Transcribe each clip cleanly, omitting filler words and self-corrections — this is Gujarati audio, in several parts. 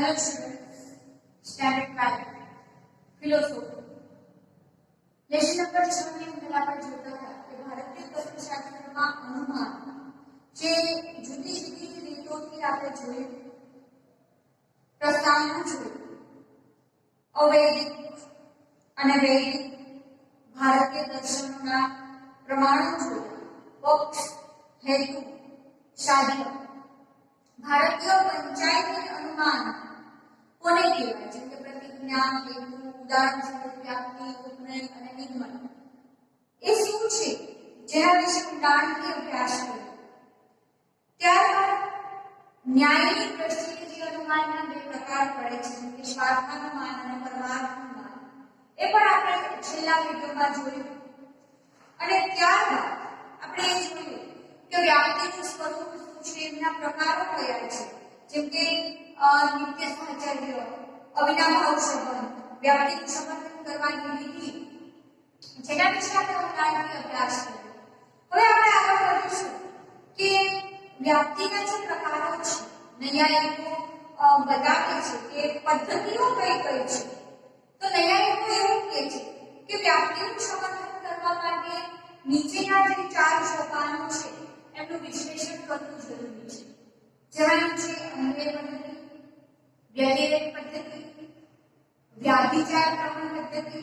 Hello students, Standard 12 Philosophy lesson number 6 ની અંદર આપણે જોતા હતા કે ભારતીય તત્વશાસ્ત્રમાં અનુમાન જે જુદી જુદી રીતોથી આપણે જોયું પ્રસ્તાવના જોયું અવૈદિક અને વૈદિક ભારતીય દર્શનોના પ્રમાણો જોયા પક્ષ હેતુ સાધ્ય ભારતીય પંચાયતી અનુમાન કોને કહેવાય છે કે પ્રતિજ્ઞા હેતુ ઉદાહરણ સ્વરૂપ વ્યાપ્તિ ઉપનય અને નિગમન એ શું છે જેના વિશે ઊંડાણથી અભ્યાસ કર્યો ત્યારબાદ ન્યાયની દ્રષ્ટિએ જે અનુમાનના બે પ્રકાર પડે છે જેમ કે સ્વાર્થાનુમાન અને પરમાર્થાનુમાન એ પણ આપણે છેલ્લા વિડીયોમાં જોયું અને ત્યારબાદ આપણે એ જોયું કે વ્યાપ્તિનું સ્વરૂપ શું છે એમના પ્રકારો કયા છે જેમ કે નિત્ય સાહચર્ય અવિનાભાવ સંબંધ વ્યાપ્તિનું સમર્થન કરવાની વિધિ જેના વિશે આપણે ઊંડાણથી અભ્યાસ કર્યો હવે આપણે આગળ વધીશું કે વ્યાપ્તિના જે પ્રકારો છે નૈયાયિકો બતાવે છે કે પદ્ધતિઓ કઈ કઈ છે તો નૈયાયિકો એવું કહે છે કે વ્યાપ્તિનું સમર્થન કરવા માટે નીચેના જે 4 સોપાનો છે એનું વિશ્લેષણ કરવું જરૂરી છે જેમાં છે અન્વય પદ્ધતિ વ્યતિરેક પદ્ધતિ વ્યાધિચાર પ્રમાણ પદ્ધતિ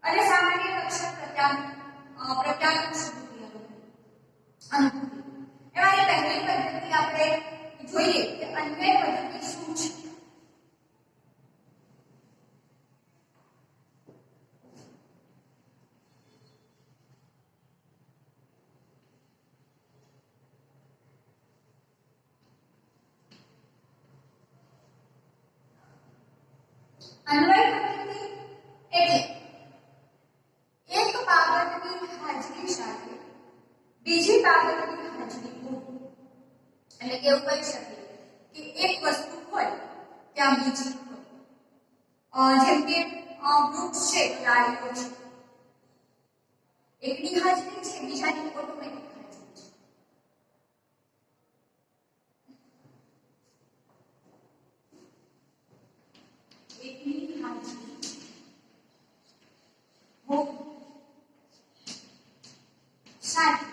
અને સામાન્ય લક્ષણ પ્રત્યાનુભૂતિ અનુભૂતિ એમાં પહેલી પદ્ધતિ આપણે જોઈએ કે અન્વય પદ્ધતિ શું છે અન્વય પદ્ધતિ એટલે એક બાબતની હાજરી સાથે બીજી બાબતની હાજરી હોવી એટલે કે એવું કહી શકીએ કે એક વસ્તુ હોય ત્યાં બીજી હોય જેમ કે વૃક્ષ છે તો ડાળીઓ છે એકની હાજરી છે બીજાની ઓટોમેટિક હાજરી છે એકની હાજરી હોવી સાથે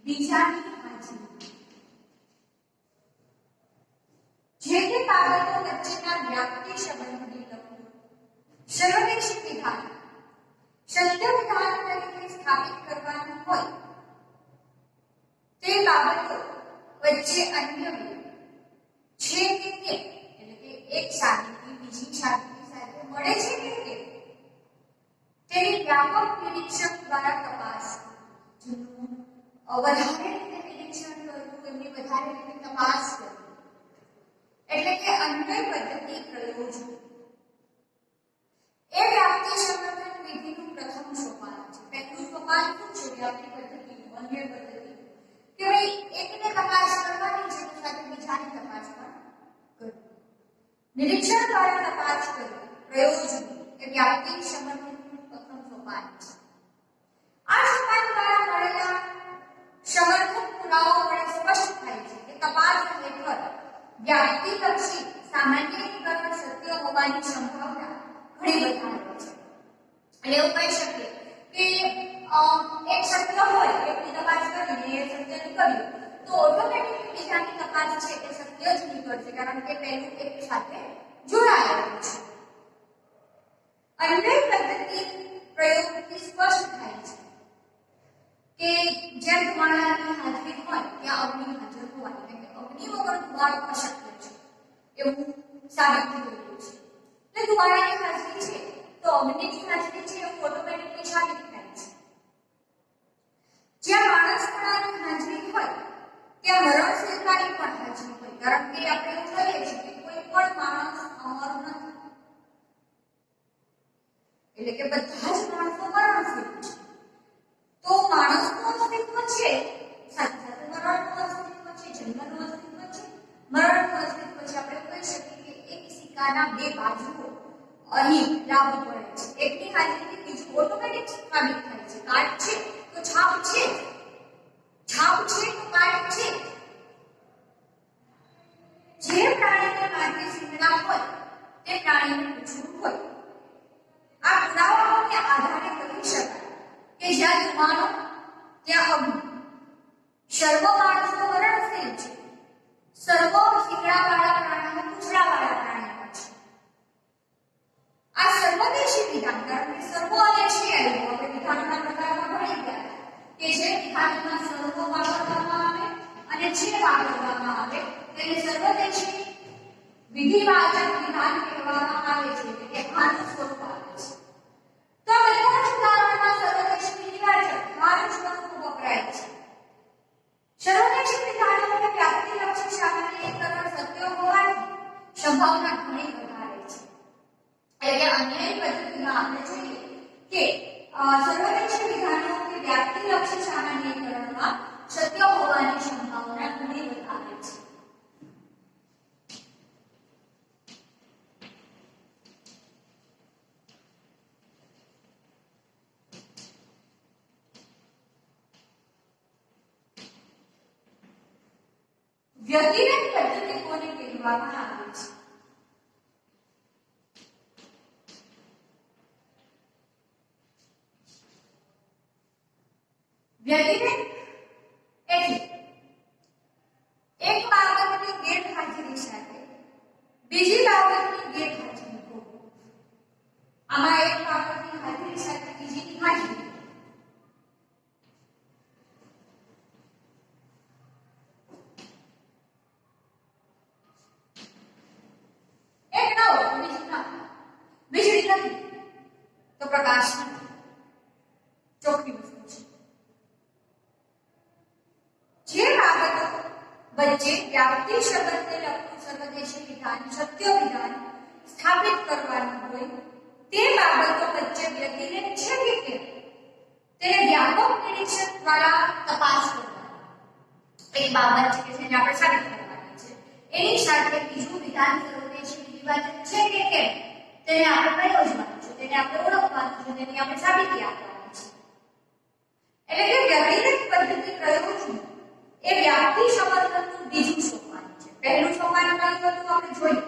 બીજાની હાજરી જે તે બાબતો વચ્ચેના વ્યાપ્તિ સંબંધને લગતું સર્વનિશ્ચિત વિધાન સત્ય વિધાન તરીકે સ્થાપિત કરવાનું હોય તે બાબતો વચ્ચે અન્ય છે કે કેમ એટલે કે એક સાબિતી બીજી સાબિતી સાથે મળે છે કે કેમ તેની વ્યાપક નિરીક્ષણ દ્વારા તપાસ વધારે રીતે નિરીક્ષણ કરવું એમની વધારે રીતે તપાસ કરવી એટલે કે અન્વય પદ્ધતિ પ્રયોજન એ વ્યાપ્તિ સંવર્ધન વિધિનું પ્રથમ સોપાન છે પહેલું સોપાન શું છે વ્યાપ્તિ પદ્ધતિનું અન્વય પદ્ધતિ કે ભાઈ એકને તપાસ કરવાની છે સાથે બીજાની તપાસ પણ કરવી નિરીક્ષણ દ્વારા તપાસ કરવી પ્રયોજન એ વ્યાપ્તિ સંવર્ધનનું પ્રથમ સોપાન છે આ સોપાન દ્વારા મળેલા સમર્થક પુરાવો વડે સ્પષ્ટ થાય છે કે તપાસ હેઠળ વ્યાપ્તિલક્ષી સામાન્યીકરણ સત્ય હોવાની સંભાવના ઘણી વધારે છે એટલે એવું કહી શકીએ કે એક સત્ય હોય એકની તપાસ કરીને એ સત્ય નીકળ્યું તો ઓટોમેટિકલી બીજાની તપાસ છે એ સત્ય જ નીકળશે કારણ કે પહેલું એક સાથે જોડાયેલું છે અન્વય પદ્ધતિ પ્રયોગથી સ્પષ્ટ થાય છે કે જ્યાં ધુમાડાની હાજરી હોય ત્યાં અગ્નિ હાજર હોવાની એટલે કે અગ્નિ વગર ધુમાડો અશક્ય છે એવું સાબિત થઈ ગયું છે એટલે ધુમાડાની હાજરી છે તો અગ્નિની હાજરી છે એવું ઓટોમેટિકલી સાબિત થાય છે જ્યાં માણસપણાની હાજરી હોય ત્યાં મરણશીલતાની પણ હાજરી હોય કારણ કે આપણે એવું કહીએ છીએ કે કોઈ પણ માણસ અમર નથી એટલે કે બધા જ માણસો મરણશીલ છે તો માણસનું અસ્તિત્વ છે સાથે સાથે મરણનું અસ્તિત્વ છે જન્મનું અસ્તિત્વ છે મરણનું અસ્તિત્વ છે આપણે કહી શકીએ કે એક સિક્કાના બે બાજુઓ અહીં લાગુ પડે છે એકની હાજરીથી બીજું ઓટોમેટિક સાબિત થાય છે કાટ છે તો છાપ છે છાપ છે તો કાટ છે જે પ્રાણીને માથે શિંગડા હોય તે પ્રાણીને પૂંછડું હોય. આ પુરાવાઓને આધારે કહી શકાય કે જ્યાં જુવાનો ત્યાં અગ્નિ. સર્વ માણસો મરણશીલ છે. સર્વ શિંગડાવાળા પ્રાણીઓ પૂંછડાવાળા પ્રાણીઓ છે. આ સર્વદેશી વિધાન, કારણ કે સર્વ અને છે આવ્યું હવે વિધાનના પ્રકારમાં ભણી ગયા કે જે વિધાનમાં સર્વ વાપરવામાં આવે અને જે વાપરવામાં આવે તેને સર્વદેશી વિધિવાચક વિધાન કહેવામાં આવે છે, એટલે કે આનું સ્વરૂપ આવે છે. તો બધા જ ઉદાહરણમાં સર્વદેશી વિધિવાચક આનું સ્વરૂપ વપરાય છે. સર્વદેશી વિધાનોને વ્યાપ્તિલક્ષી સામાન્યીકરણ શક્ય હોવાની સંભાવના ઘણી વધારે છે. એટલે અન્ય પદ્ધતિમાં આપણે જોઈએ કે સર્વદેશી વિધાનો કે વ્યાપ્તિલક્ષી સામાન્યીકરણમાં શક્ય હોવાની સંભાવના ઘણી વધારે છે. વ્યતિરેક પદ્ધતિ કોને કહેવામાં આવે છે? વ્યતિરેક એટલે એક બાબતની ગેરહાજરી સાથે બીજી બાબતની ગેરહાજરી હોવી. આમાં એક બાબતની હાજરી સાથે બીજીની હાજરી. એક ન હોય બીજી ના. વીજળી નથી તો પ્રકાશ નથી. ચોખ્ખી વસ્તુ છે. જે બાબતો વચ્ચે વ્યાપ્તિ સંબંધને લગતું સર્વદેશી વિધાન, સત્ય વિધાન સ્થાપિત કરવાનું હોય તે બાબતો વચ્ચે વ્યતિરેક છે કે કેમ તેને વ્યાપક નિરીક્ષણ દ્વારા તપાસ કરવાની. એક બાબત છે કે જેને આપણે સાબિત કરવાની છે, એની સાથે બીજું વિધાન સર્વદેશી વિધિવાચક છે કે કેમ તેને આપણે પ્રયોજવાનું છે, તેને આપણે ઓળખવાનું છે, તેની આપણે સાબિતી આપવાની છે. એટલે કે વ્યતિરેક પદ્ધતિ પ્રયોજન એ વ્યાપ્તિ સમર્થનનું બીજું સોપાન છે. પહેલું સોપાન કયું હતું આપણે જોયું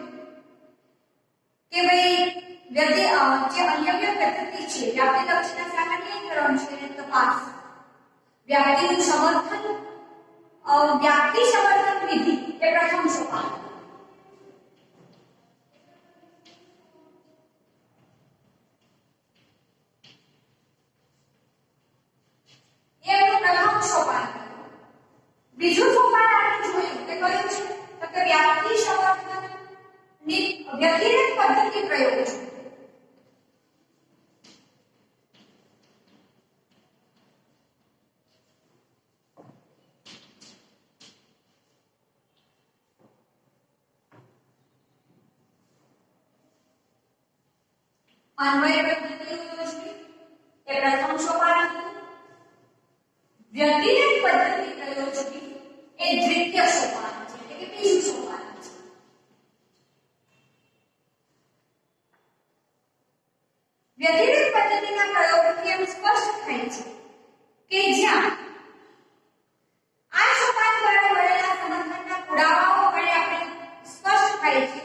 કે ભાઈ જે અન્યવ્ય પદ્ધતિ છે વ્યાપ્તિલક્ષીના સામાન્યીકરણ છે એને તપાસ. વ્યાપ્તિનું સમર્થન, વ્યાપ્તિ સમર્થન વિધિ એ પ્રથમ સોપાન. બીજું સોપાન આપણે જોયું કે કયું છે તો કે વ્યાપ્તિ સમર્થન ની વ્યતિરેક પદ્ધતિ પ્રયોગ છે. અન્વય પદ્ધતિ યોજવી એ પ્રથમ સોપાન હતું. વ્યતિરેક પદ્ધતિ પ્રયોજવી એ દ્વિતીય સોપાન છે, એટલે કે બીજું સોપાન છે. વ્યતિરેક પદ્ધતિના પ્રયોગથી એમ સ્પષ્ટ થાય છે કે જ્યાં આ સોપાન દ્વારા મળેલા સમર્થનના પુરાવાઓ વડે આપણે સ્પષ્ટ થાય છે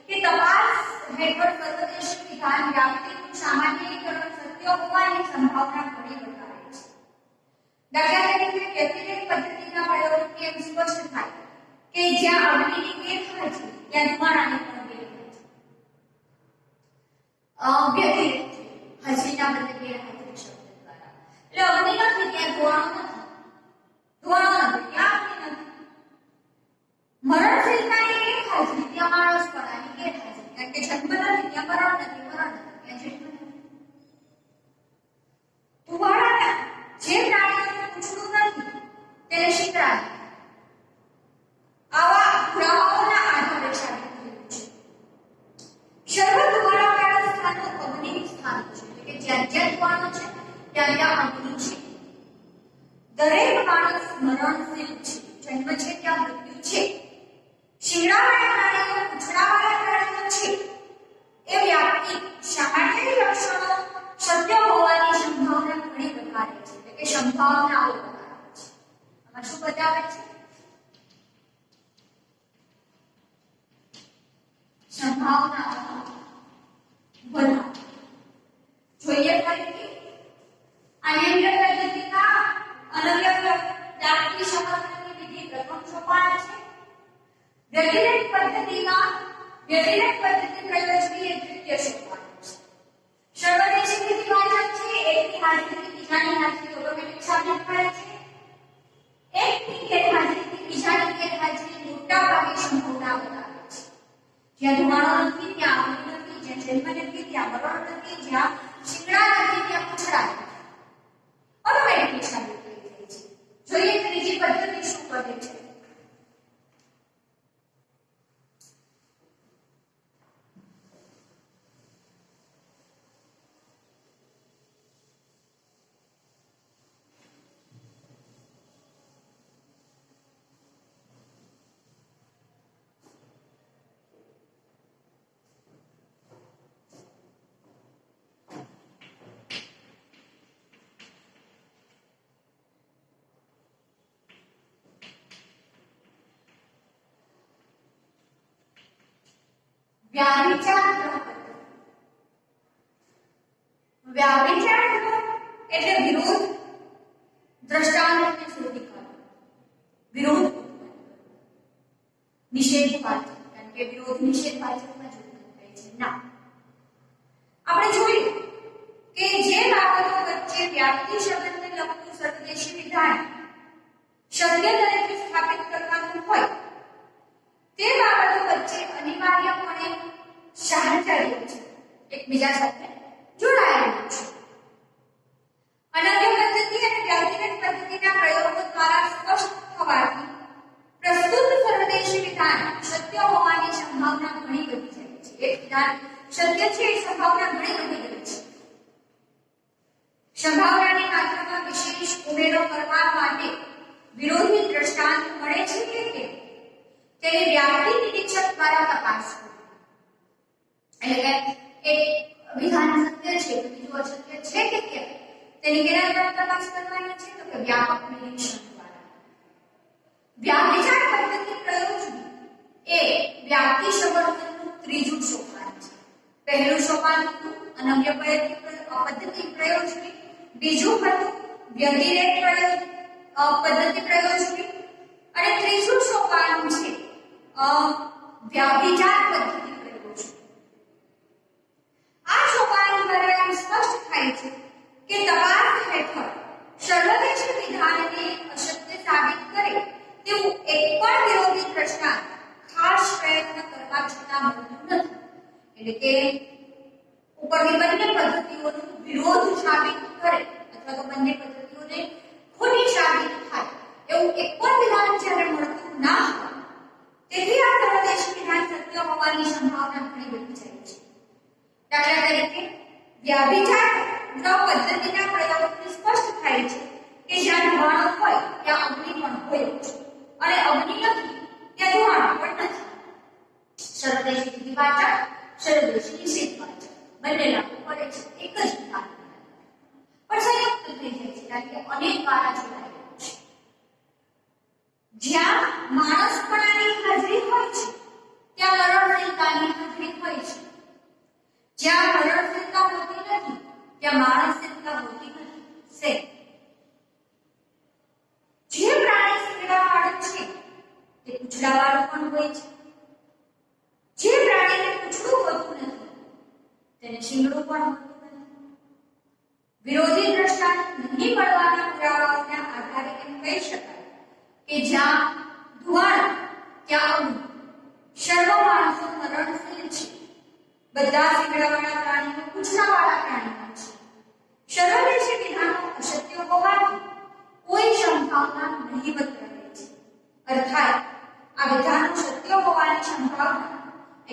કે તપાસ હેઠળ સર્વદેશી વિધાન વ્યાપ્તિનું સામાન્યીકરણ સત્ય હોવાની સંભાવના ઘણી વધારે છે. દાખલા તરીકે વ્યતિરેક પદ્ધતિના પ્રયોગથી એમ સ્પષ્ટ થાય કે જ્યાં અગ્નિની ગેરહાજરી ત્યાં ધુમાડાની પણ ગેરહાજરી. વ્યતિરેક હાજરીના બદલે ગેરહાજરી શબ્દ દ્વારા. એટલે અગ્નિ નથી ત્યાં ધુમાડો નથી. ધુમાડો નથી ત્યાં અગ્નિ નથી. મરણશીલતાની ગેરહાજરી ત્યાં માણસપણાની ગેરહાજરી. કારણ કે જન્મ નથી ત્યાં મરણ નથી, મરણ નથી ત્યાં જન્મ નથી. ધુમાડાના જે પ્રાણીઓનું પૂંછડું નથી તેને શિંગડા નથી. આવા પુરાવાઓના આધારે સાબિત થયું છે. સર્વ ધુમાડાવાળા સ્થાનો અગ્નિ સ્થાનો છે, એટલે કે જ્યાં જ્યાં ધુમાડો છે ત્યાં ત્યાં અગ્નિ છે. દરેક માણસ મરણશીલ છે, જન્મ છે ત્યાં મૃત્યુ છે. શિંગડાવાળા પ્રાણીઓ પૂંછડાવાળા પ્રાણીઓ છે એ વ્યાપ્તિ સામાન્ય લક્ષણો સત્ય હોવાની સંભાવના ઘણી વધારે છે, એટલે કે સંભાવનાઓ વધારે છે. આમાં શું બતાવે છે? જન્મ નથી ત્યાં મરણ નથી, જ્યાં શિંગડા નથી ત્યાં પૂંછડા નથી. ઓટોમેટિકલી સાબિત થઈ જાય છે. જોઈએ ત્રીજી પદ્ધતિ શું કરે છે. વ્યાવિચાર એટલે વિરોધ દ્રષ્ટાંતને શોધી કાઢવો, વિરોધ નિષેધવાચક, કારણ કે વિરોધ નિષેધવાચકમાં જોડાણ થાય છે. ના, આપણે જોયું કે જે બાબતો વચ્ચે વ્યાપ્તિ શબ્દને લગતું સર્વદેશી વિધાન શક્ય તરીકે સ્થાપિત કરવાનું હોય તે બાબતો વચ્ચે અનિવાર્યપણે સાહચર્ય છે, એકબીજા સાથે જોડાયેલા છે. અનન્ય પદ્ધતિ અને વ્યક્તિગત પદ્ધતિના પ્રયોગો દ્વારા સ્પષ્ટ થવાથી પ્રસ્તુત સર્વદેશી વિધાન સત્ય હોવાની સંભાવના ઘણી વધી જાય છે. એક વિધાન સત્ય છે એ સંભાવના ઘણી વધી ગઈ છે. સંભાવનાની માત્રામાં વિશેષ ઉમેરો કરવા માટે વિરોધી દ્રષ્ટાંત મળે છે કે કેમ તેની વ્યાપ્તિ નિરીક્ષક દ્વારા તપાસ કરવી. એટલે કે એક વિધાન સત્ય છે, બીજું અસત્ય છે કે કેમ તેની કેના દ્વારા તપાસ કરવાની છે, તો કે વ્યાપક નિરીક્ષણ દ્વારા. વ્યાવિચાર પદ્ધતિ પ્રયોજની એ વ્યાપ્તિ સંવર્ધનનું ત્રીજું સોપાન છે. પહેલું સોપાન હતું અનન્ય પદ્ધતિ પ્રયોજની, બીજું હતું વ્યતિરેક પદ્ધતિ પ્રયોજની અને ત્રીજું સોપાન છે વ્યાવિચાર પદ્ધતિ પ્રયોજની. આ સોપાન દ્વારા સ્પષ્ટ થાય છે કે તપાસ હેઠળ સર્વદેશી વિધાનને અસત્ય સાબિત કરે તેવું એક પણ વિરોધી દ્રષ્ટાંત ખાસ પ્રયત્ન કરવા છતાં મળતું નથી. એટલે કે ઉપરની બંને પદ્ધતિઓનો વિરોધ સાબિત કરે અથવા તો બંને પદ્ધતિઓને ખોટી સાબિત થાય એવું એક પણ વિધાન જ્યારે મળતું ના હોય તેથી આ સર્વદેશી વિધાન સત્ય હોવાની સંભાવના ઘણી વધી જાય છે. દાખલા તરીકે વ્યાવિચાર પદ્ધતિના પ્રયોગથી સ્પષ્ટ થાય છે કે જ્યાં ધુમાડો હોય ત્યાં અગ્નિ પણ હોય છે અને અગ્નિ નથી ત્યાં ધુમાડો પણ નથી. સર્વદેશી વિધિવાચક, સર્વદેશી નિષેધવાચક બંને લાગુ પડે છે એક જ વિધાન પણ સંયુક્ત થઈ જાય છે કારણ કે અનેક દ્વારા જોડાયેલું છે. જ્યાં માણસપણાની હાજરી હોય છે ત્યાં મરણશીલતાની હાજરી હોય છે. જ્યાં મરણશીલતા હોતી નથી ત્યાં માણસશીલતા હોતી નથી. જે પ્રાણી શિંગડાવાળું છે તે પૂંછડાવાળું પણ હોય છે. જે પ્રાણીને પૂંછડું હોતું નથી તેને શિંગડું પણ હોતું નથી. વિરોધી દ્રષ્ટાંત નહીં મળવાના પુરાવાઓના આધારે એમ કહી શકાય કે જ્યાં ધુમાડો ત્યાં અગ્નિ. સર્વ માણસો મરણશીલ છે. બધા શિંગડાવાળા પ્રાણીઓ પૂંછડાવાળા પ્રાણીઓ છે. સર્વદેશી વિધાનો અસત્ય હોવાથી કોઈ સંભાવના નહીવત રહે છે. અર્થાત આ વિધાનો સત્ય હોવાની સંભાવના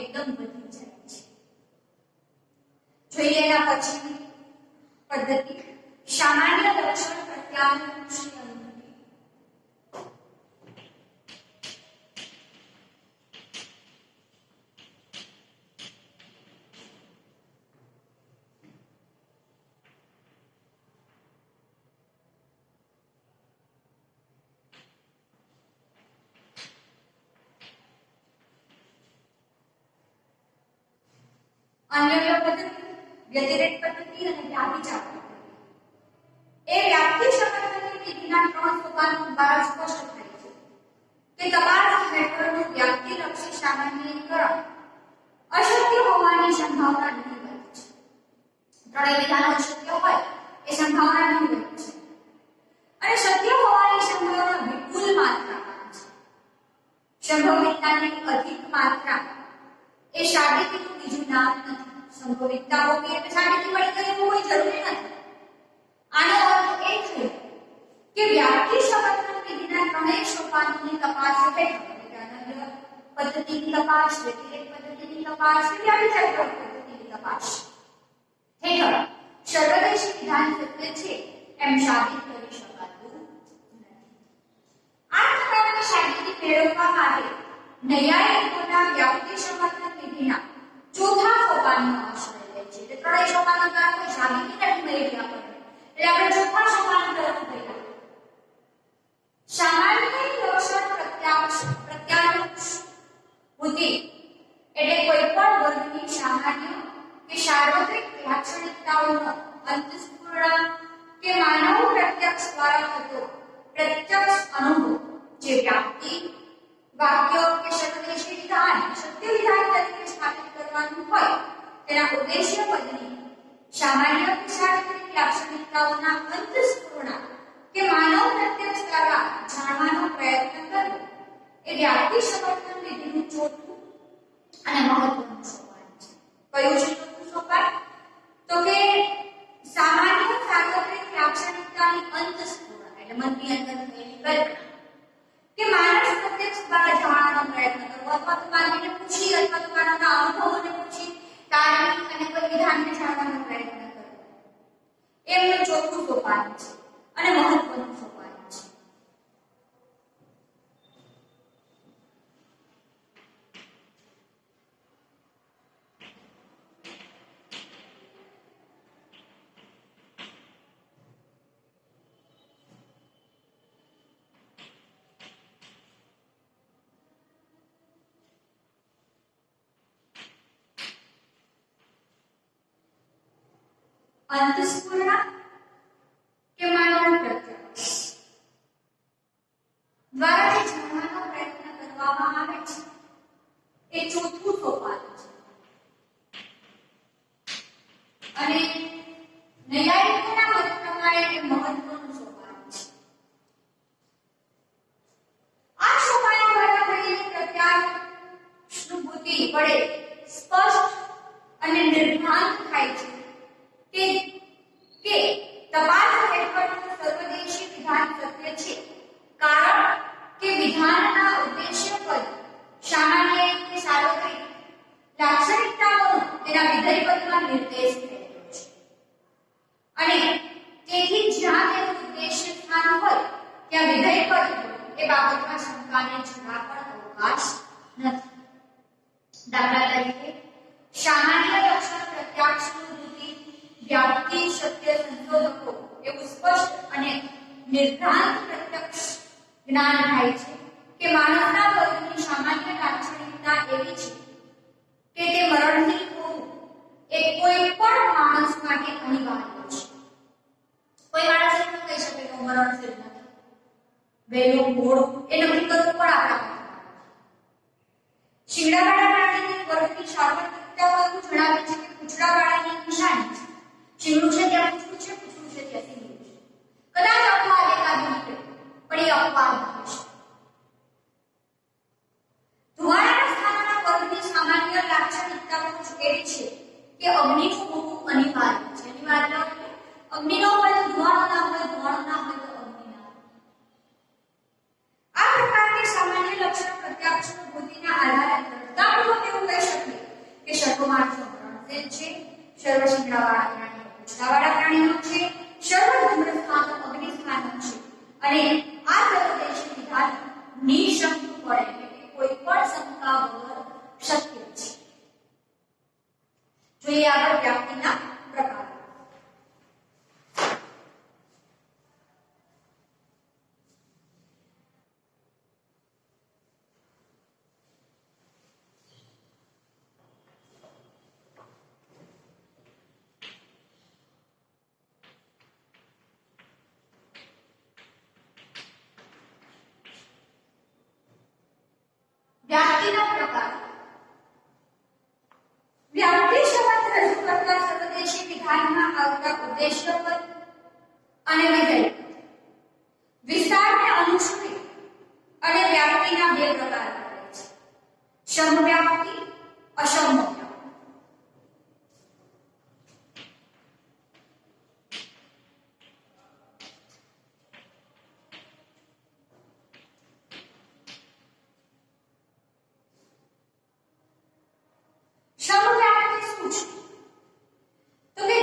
એકદમ વધી જાય છે. જોઈએ એના પછી પદ્ધતિ સામાન્ય લક્ષણ પ્રત્યાનુંક્ષી અનુભૂતિ. અન્ય પદ્ધતિ વ્યતિરેક પદ્ધતિ અને વ્યાવિચાર પદ્ધતિ એ વ્યાપ્તિ સંવર્ધનની વિધિના ત્રણ સોપાનો દ્વારા સ્પષ્ટ થાય છે કે તપાસ હેઠળનું વ્યક્તિલક્ષી સામાન્યીકરણ અશક્ય હોવાની સંભાવના નહીવત છે. ત્રણેય વિધાનો અશક્ય હોય એ સંભાવના નહીવત છે અને સત્ય હોવાની સંભાવના વિપુલ માત્રામાં છે. સંભવિતતાની અધિક માત્રા એ સાબિતીનું બીજું નામ નથી. સંભવિતતા હોવી એટલે સાબિતી મળી ગઈ એવું કોઈ જરૂરી નથી. આનો અર્થ એ થયો કે વ્યાપ્તિ સમર્થન વિધિના ત્રણેય સોપાનોની તપાસ હેઠળ પદ્ધતિની તપાસ, વ્યતિરેક પદ્ધતિની તપાસ, વ્યાખ્યાયિત પદ્ધતિની તપાસ હેઠળ સર્વદેશી વિધાન સત્ય છે એમ સાબિત કરી શકાતું નથી. આ પ્રકારની સાબિતી મેળવવા માટે નૈયાયિકોના વ્યાપ્તિ સમર્થન વિધિના ચોથા સોપાનનો આશ્રય લે છે. એટલે ત્રણેય સોપાનો દ્વારા કોઈ સાબિતી નથી મળી આપણને, એટલે આપણે ચોથા સોપાન તરફ ગયા. સામાન્ય લક્ષણ પ્રત્યાનુભૂતિ એટલે કોઈ પણ વર્ગની સામાન્ય કે સાર્વત્રિક લાક્ષણિકતાઓનો અંતસ્ફુરણ કે માનવ પ્રત્યક્ષ દ્વારા થતો પ્રત્યક્ષ અનુભવ જે વ્યાપ્તિ વાક્ય કે સર્વદેશી વિધાન સત્ય વિધાન તરીકે સ્થાપિત કરવાનું હોય તેના ઉદ્દેશ્ય પદની સામાન્ય કે સાર્વત્રિક લાક્ષણિકતાઓના અંતસ્ફુરણ કે માનવ પ્રત્યક્ષ દ્વારા જાણવાનો પ્રયત્ન કરવો એ વ્યાપ્તિ સમર્થન વિધિનું ચોથું અને મહત્વનું સોપાન છે. કયું છે ચોથું સોપાન? તો કે સામાન્ય સાર્વત્રિક લાક્ષણિકતાની અંતસ્ફુરણ એટલે મનની અંદર થયેલી કલ્પના કે માણસ પ્રત્યક્ષ દ્વારા જાણવાનો પ્રયત્ન કરવો અથવા તો માનવીને પૂછી અથવા તો માનવના અનુભવોને પૂછી તાર્કિક અને કોઈ વિધાનને જાણવાનો પ્રયત્ન કરવો એમનું ચોથું સોપાન છે અને મહત્વનું સોપાન છે. અંતસ્ફુરણ કે માનવ પ્રત્યક્ષ દ્વારા જે જાણવાનો પ્રયત્ન કરવામાં આવે છે એ ચોથું સોપાન છે અને નૈયાયિકોના મત પ્રમાણે એ મહત્વનું સોપાન છે. આ સોપાન દ્વારા થયેલી પ્રત્યાનુભૂતિ વડે સ્પષ્ટ અને નિર્ભ્રાંત થાય છે કે તપાસ હેઠળનું સર્વદેશી વિધાન સત્ય છે, કારણ કે વિધાનના ઉદ્દેશ્ય પદ સામાન્ય કે સાર્વત્રિક લાક્ષણિકતાઓનો તેના વિધેય પદમાં નિર્દેશ થયેલો છે અને તેથી જ્યાં તેનું ઉદ્દેશ્ય સ્થાન હોય ત્યાં વિધેય પદ એ બાબતમાં શંકાને જરા પણ અવકાશ નથી. દાખલા તરીકે સામાન્ય લક્ષણ પ્રત્યક્ષાનુભૂતિ વ્યાપ્તિ સત્ય સંશોધકો એવું સ્પષ્ટ અને નિર્ભ્રાંત પ્રત્યક્ષ જ્ઞાન થાય છે કે માનવના વર્ગની સામાન્ય લાક્ષણિકતા એવી છે કે તે મરણશીલ હોવું એ કોઈ પણ માણસ માટે અનિવાર્ય છે. કોઈ માણસ એમ ન કહી શકે કે હું મરણશીલ નથી, વહેલું મોડું એ નક્કી કરવું પણ આપણા માટે. શિંગડાવાળા પ્રાણીની વર્ગની સાર્વત્રિકતાઓ એવું જણાવે છે કે પૂંછડાવાળાની નિશાની છે. શિંગડું છે ત્યાં પૂંછડું છે, પૂંછડું છે ત્યાં શિંગડું છે. કદાચ અપવાદ એકાદ નીકળે પણ એ અપવાદ હશે. ધુવાડાના સ્થાનના વર્ગની સામાન્ય લાક્ષણિકતાઓ એવી છે કે અગ્નિનું હોવું અનિવાર્ય છે. અનિવાર્ય એટલે અગ્નિનો હોય તો ધુવાડો ના હોય, ધુવાડો ના હોય તો અગ્નિ ના હોય. આ પ્રકારની સામાન્ય લક્ષણ પ્રત્યક્ષાનુભૂતિના આધારે દ્રઢતાપૂર્વક એવું કહી શકીએ કે સર્વ માણસો મરણશીલ છે, સર્વ શિંગડાવાળા પ્રાણીઓ પૂંછડાવાળા પ્રાણીઓ છે, સર્વ ધૂમ્રસ્થાનો અગ્નિસ્થાનો છે અને આ સર્વદેશી વિધાન નિશંકપણે એટલે કે કોઈ પણ શંકા વગર શક્ય છે. જોઈએ આગળ વ્યાપ્તિના પ્રકારો. વ્યાપ્તિના પ્રકાર. વ્યાપ્તિ શબ્દ રજૂ કરતા સર્વદેશી વિધાનમાં આવતા ઉદ્દેશ્ય પદ અને વિધેય વિસ્તારને અનુસરી અને વ્યાપ્તિના બે પ્રકાર પડે છે: સમવ્યાપ્તિ, અસમવ્યાપ્તિ.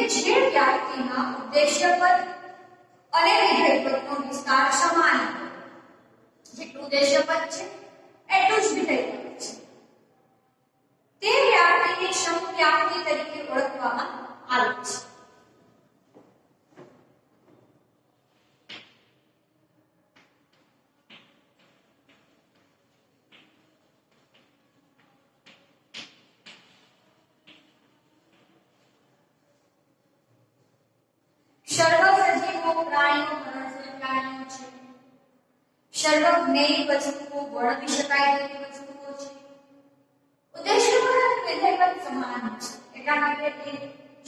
જે વ્યાપ્તિમાં ઉદ્દેશ્ય પદ અને વિધેય પદનો વિસ્તાર સમાન હોય, જેટલું ઉદ્દેશ્ય પદ છે એટલું જ વિધેય પદ છે, તે વ્યાપ્તિને સમવ્યાપ્તિ તરીકે ઓળખવામાં આવે છે. સર્વસજીવો પ્રાણીઓ મરણશીલ પ્રાણીઓ છે. સર્વજ્ઞેય વસ્તુઓ વર્ણવી શકાય તેવી વસ્તુઓ છે. ઉદ્દેશ્ય પદ અને વિધેય પદ સમાન છે, એટલા માટે તે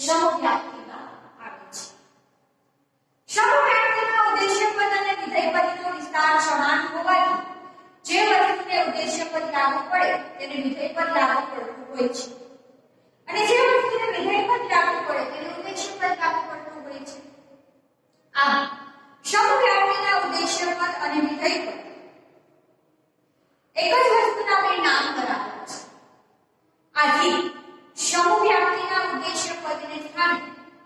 સમવ્યાપ્તિમાં આવે છે. સમવ્યાપ્તિમાં ઉદ્દેશ્ય પદ અને વિધેય પદનો વિસ્તાર સમાન હોવાથી જે વસ્તુને ઉદ્દેશ્ય પદ લાગુ પડે તેને વિધેય પદ લાગુ પડતું હોય છે, અને જે વસ્તુને વિધેય પદ લાગુ પડે તેને ઉદ્દેશ્ય પદ લાગુ પડતું હોય છે. આમ સમવ્યાપ્તિના ઉદ્દેશ્ય પદ અને વિધેય પદ એક જ વસ્તુના બે નામ ધરાવે છે. આથી સમવ્યાપ્તિના ઉદ્દેશ્ય પદને સ્થાને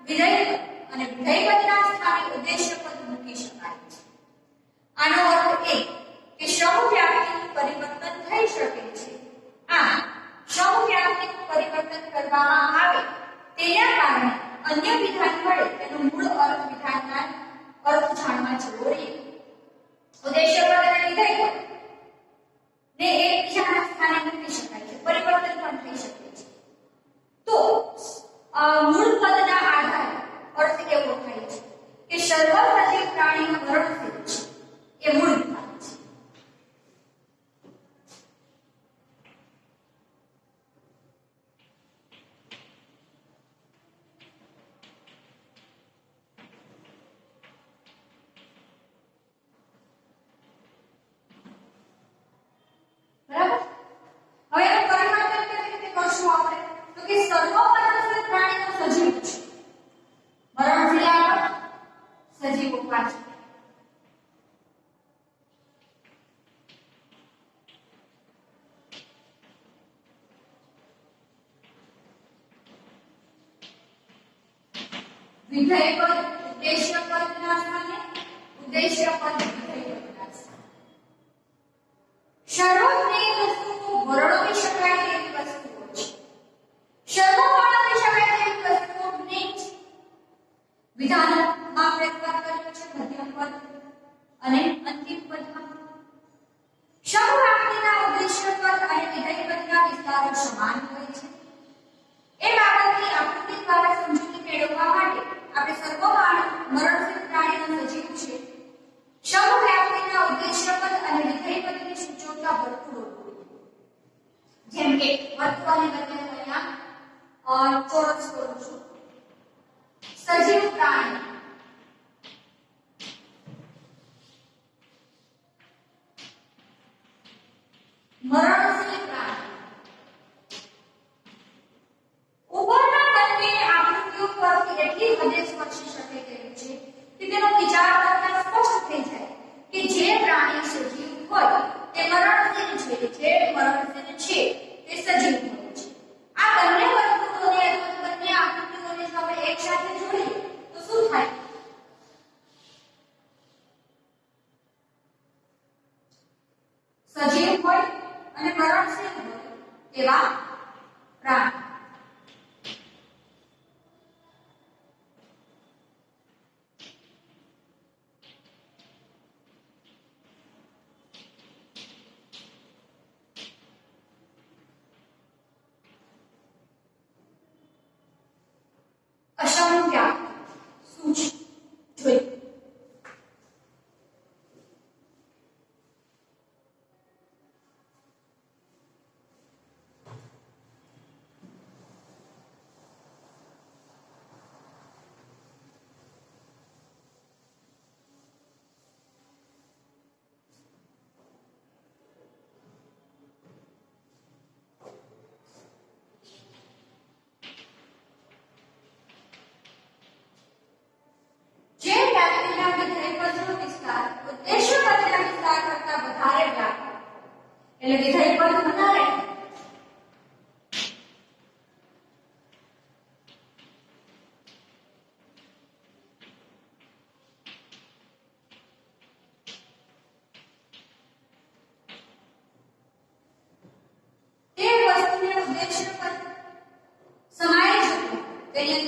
વિધેય પદ અને વિધેય પદના સ્થાને ઉદ્દેશ્ય પદ મૂકી શકાય છે. આનો અર્થ એ કે સમવ્યાપ્તિનું પરિવર્તન થઈ શકે છે. આમ સમવ્યાપ્તિનું પરિવર્તન કરવામાં આવે તેના કારણે અન્ય વિધાન વડે તેનું મૂળ અર્થ વિધાનના અર્થ જાણવા જરૂર છે. ઉદ્દેશ્ય પદ અને વિધેય પદ ને એકબીજાના સ્થાને મૂકી શકાય છે, પરિવર્તન પણ થઈ શકે છે. તો મૂળ પદના આધારે અર્થ એવો થાય છે કે સર્વસજીવ પ્રાણીઓ મરણશીલ છે, એ મૂળ વિધાન છે. બરાબર? હવે એનું પરિવર્તન કેવી રીતે કરશું આપણે? તો કે સર્વ મરણશીલ પ્રાણીઓ સજીવ છે. મરણશીલ આગળ, સજીવો પાછળ. વિધેય પદ ઉદ્દેશ્ય પદના સ્થાને, ઉદ્દેશ્ય પદ વિધેય પદના સ્થાને. સર્વજ્ઞેય વસ્તુઓ વર્ણવી શકાય તેવી વસ્તુઓ છે. સર્વ વર્ણવી શકાય તેવી વસ્તુઓ જ્ઞેય છે. વિધાનમાં ફેરફાર કર્યો છે મધ્યમ પદ અને અંતિમ પદમાં. સમવ્યાપ્તિના ઉદ્દેશ્ય પદ અને વિધેય પદના વિસ્તારો સમાન હોય છે. એ બાબતની આકૃતિ દ્વારા સમજૂતી મેળવવા માટે આપણે સર્વ મરણશીલ પ્રાણીઓ સજીવ છે, સમવ્યાપ્તિના ઉદ્દેશ્ય પદ અને વિધેય પદને સૂચવતા વર્તુળો, જેમ કે વર્તુળની બદલે અહીંયા ચોરસ કરું છું. સજીવ પ્રાણી, મરણશીલ પ્રાણી. ઉપરના બંને આકૃતિઓ પરથી એટલી હદે સ્પર્શી શકે તેવું છે કે તેનો વિચાર કરતા સ્પષ્ટ થઈ જાય કે જે પ્રાણી સજીવ હોય તે મરણશીલ છે, જે મરણશીલ છે તે સજીવ હોય છે. આ બંને વસ્તુઓને અથવા બંને આકૃતિઓને જો આપણે એકસાથે જોડીએ તો શું થાય? સજીવ હોય અને મરણશીલ હોય તેવા પ્રાણી. અસમવ્યાપ્તિ શું છે જોઈએ.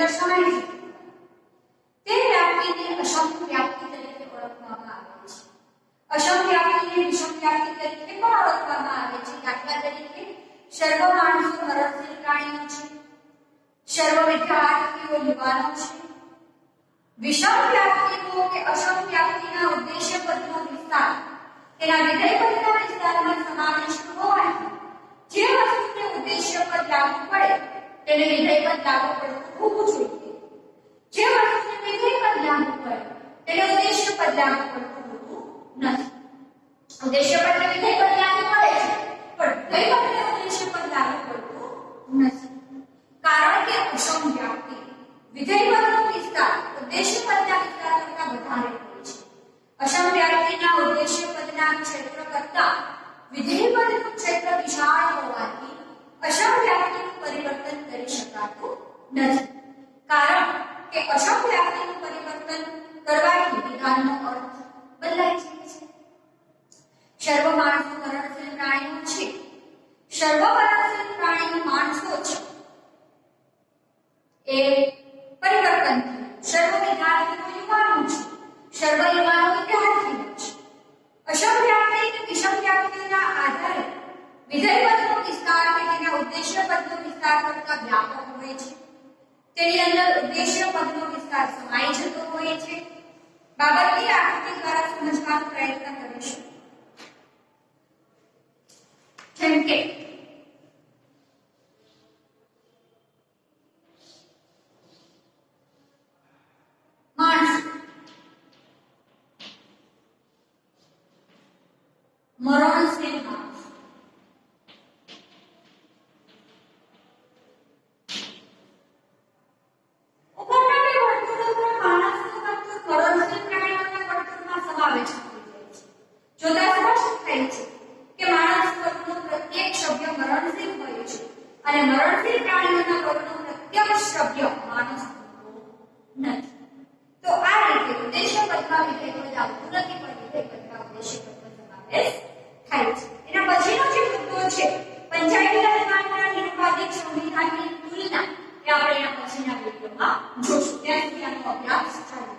દર્શાવાય છે તે વ્યાપ્તિને અસમ વ્યાપ્તિ તરીકે ઓળખવામાં આવે છે. અસમ વ્યાપ્તિને વિષમ વ્યાપ્તિ તરીકે પણ ઓળખવામાં આવે છે. દાખલા તરીકે સર્વ માણસો મરણશીલ પ્રાણીઓ છે, સર્વ વિદ્યાર્થીઓ યુવાનો છે. વિષમ વ્યાપ્તિનો કે અસમ વ્યાપ્તિના ઉદ્દેશ્ય પદનો વિસ્તાર તેના વિધેય પદના વિસ્તારમાં સમાવિષ્ટ હોવાથી જે વસ્તુને ઉદ્દેશ્ય પદ લાગુ પડે તેને વિધેય પદ લાગુ પડતું હોવું જોઈએ. જે વસ્તુને વિધેય પદ લાગુ પડે તેને ઉદ્દેશ્ય પદ લાગુ પડતું હોતું નથી. ઉદ્દેશ્ય પદને વિધેય પદ લાગુ પડે છે પણ વિધેય પદને ઉદ્દેશ્ય પદ લાગુ પડતું નથી. કારણ કે અસમ વ્યાપ્તિ વિધેય પદનો વિસ્તાર ઉદ્દેશ્ય પદના વિસ્તાર કરતા વધારે હોય છે. અસમ વ્યાપ્તિના ઉદ્દેશ્ય પદના ક્ષેત્ર કરતા વિધેય પદનું ક્ષેત્ર વિશાળ હોવાથી અસમ વ્યાપ્તિનું પરિવર્તન કરી શકાતું નથી. કારણ કે અસમ વ્યાપ્તિનું પરિવર્તન કરવાથી વિધાનનો અર્થ બદલાઈ જાય છે. સર્વ માણસો મરણશીલ પ્રાણીઓ છે. સર્વ મરણશીલ પ્રાણીઓ માણસો છે એ પરિવર્તન થયું. સર્વ વિદ્યાર્થીઓ યુવાનો છે. સર્વ યુવાનો વિદ્યાર્થીઓ છે. અસમ વ્યાપ્તિ કે વિષમ વ્યાપ્તિના આધારે વિધેય પદનો વિસ્તાર કે તેના ઉદ્દેશ્ય પદનો વિસ્તાર કરતા વ્યાપક હોય છે. તેની અંદર ઉદ્દેશ્ય પદનો વિસ્તાર સમાઈ જતો હોય છે. બાબતની આકૃતિ દ્વારા સમજવાનો પ્રયત્ન કરીશું. જેમ કે મરણશીલ માણસ, ઉપરના બે વર્તુળોમાં માણસનું વર્તુળ મરણશીલ પ્રાણીઓના વર્તુળમાં સમાવેશ થઈ જાય છે. જોતા સ્પષ્ટ થાય છે કે માણસ વર્ગનો પ્રત્યેક સભ્ય મરણશીલ હોય છે અને મરણશીલ પ્રાણીઓના વર્ગનો પ્રત્યેક સભ્ય માણસ નથી. તો આ રીતે ઉદ્દેશ્ય પદમાં વિધેય પદ આવતું નથી પણ વિધેય પદમાં ઉદ્દેશ્ય પદનો સમાવેશ થાય છે. એના પછીનો જે મુદ્દો છે પંચાયતી રાજના નિરુપાધિક સંવિધાનની તુલના એ આપણે એના પછીના વિડિયોમાં જોશું. ત્યાં સુધી આનો અભ્યાસ ચાલુ